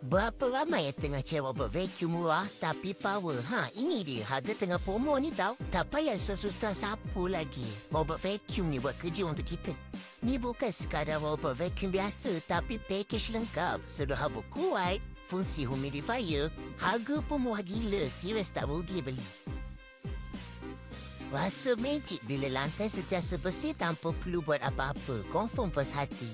Berapa ramai yang tengah sewa vacuum murah tapi power? Ini dia harga tengah promo ni tau. Tak payah susah-susah sapu lagi. Robot vacuum ni buat kerja untuk kita. Ni bukan sekadar robot vacuum biasa tapi package lengkap. Sudah haba kuat, fungsi humidifier, harga pun murah gila. Serius tak rugi beli. Rasa magic bila lantai sentiasa bersih tanpa perlu buat apa-apa. Confirm puas hati.